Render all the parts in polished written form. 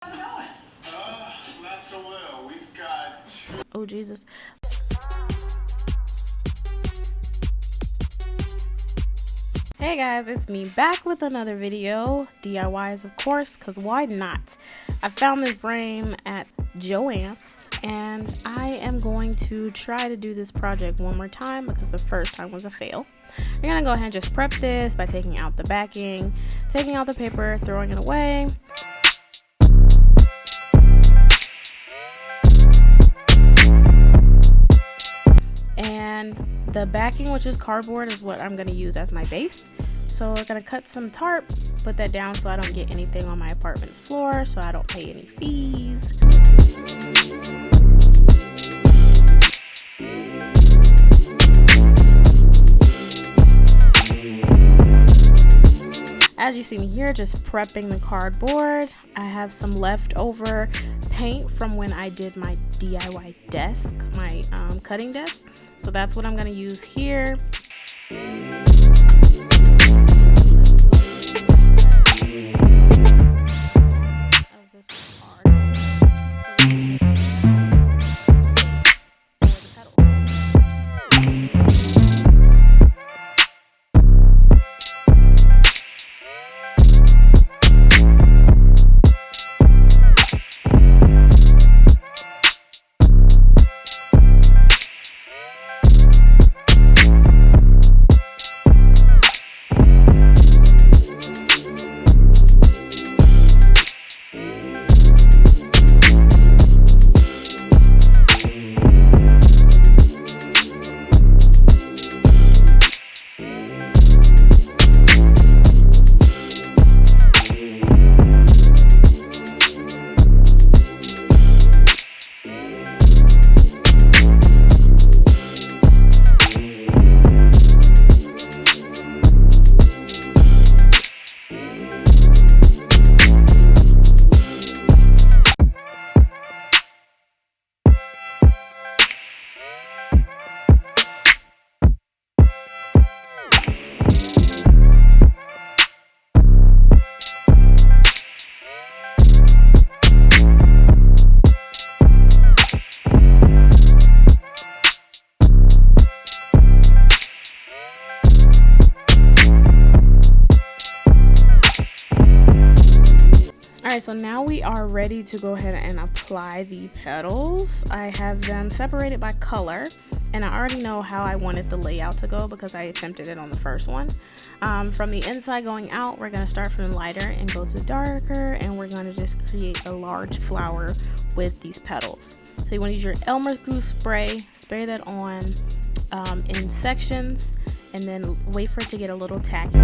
How's it going? Not so well. We've got two. Oh, Jesus. Hey guys, it's me back with another video. DIYs, of course, because why not? I found this frame at Joann's and I am going to try to do this project one more time because the first time was a fail. We're going to go ahead and just prep this by taking out the backing, taking out the paper, throwing it away. And the backing, which is cardboard, is what I'm going to use as my base. So we're going to cut some tarp, put that down so I don't get anything on my apartment floor, so I don't pay any fees. As you see me here, just prepping the cardboard. I have some leftover paint from when I did my DIY desk, my cutting desk. So that's what I'm going to use here. Alright, so now we are ready to go ahead and apply the petals. I have them separated by color, and I already know how I wanted the layout to go because I attempted it on the first one. From the inside going out, we're going to start from lighter and go to darker, and we're going to just create a large flower with these petals. So you want to use your Elmer's glue spray that on in sections, and then wait for it to get a little tacky.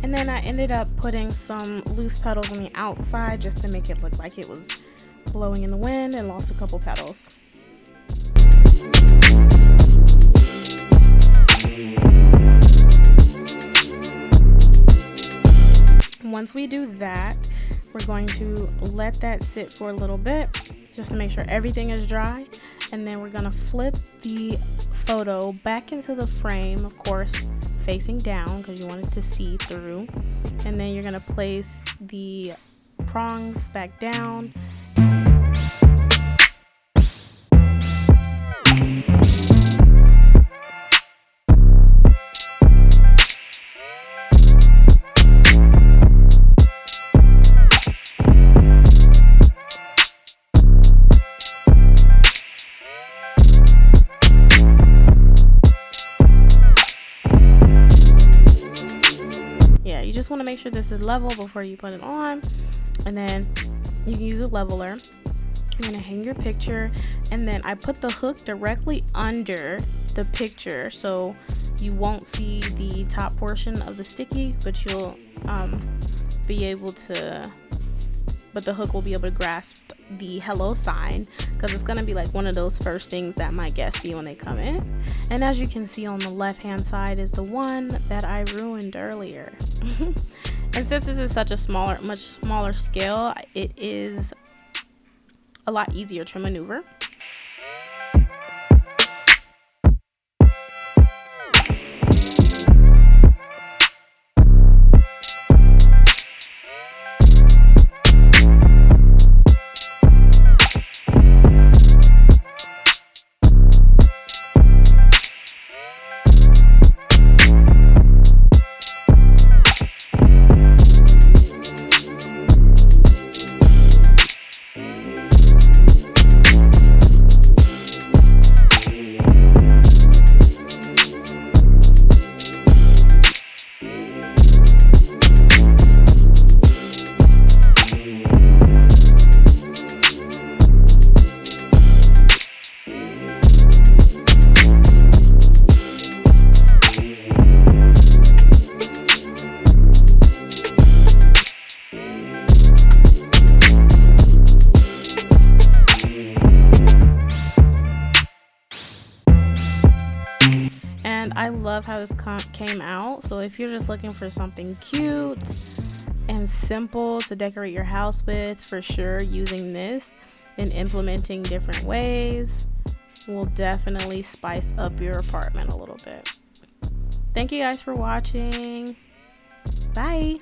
And then I ended up putting some loose petals on the outside just to make it look like it was blowing in the wind, and lost a couple petals. Once we do that, we're going to let that sit for a little bit just to make sure everything is dry, and then we're going to flip the photo back into the frame, of course facing down because you want it to see through, and then you're going to place the prongs back down. You just want to make sure this is level before you put it on, and then you can use a leveler. You're gonna hang your picture, and then I put the hook directly under the picture so you won't see the top portion of the sticky, but you'll be able to, but the hook will be able to grasp the hello sign, because it's gonna be like one of those first things that my guests see when they come in. And as you can see on the left hand side is the one that I ruined earlier. And since this is such a much smaller scale, it is a lot easier to maneuver. I love how this came out. So if you're just looking for something cute and simple to decorate your house with, for sure using this and implementing different ways will definitely spice up your apartment a little bit. Thank you guys for watching. Bye.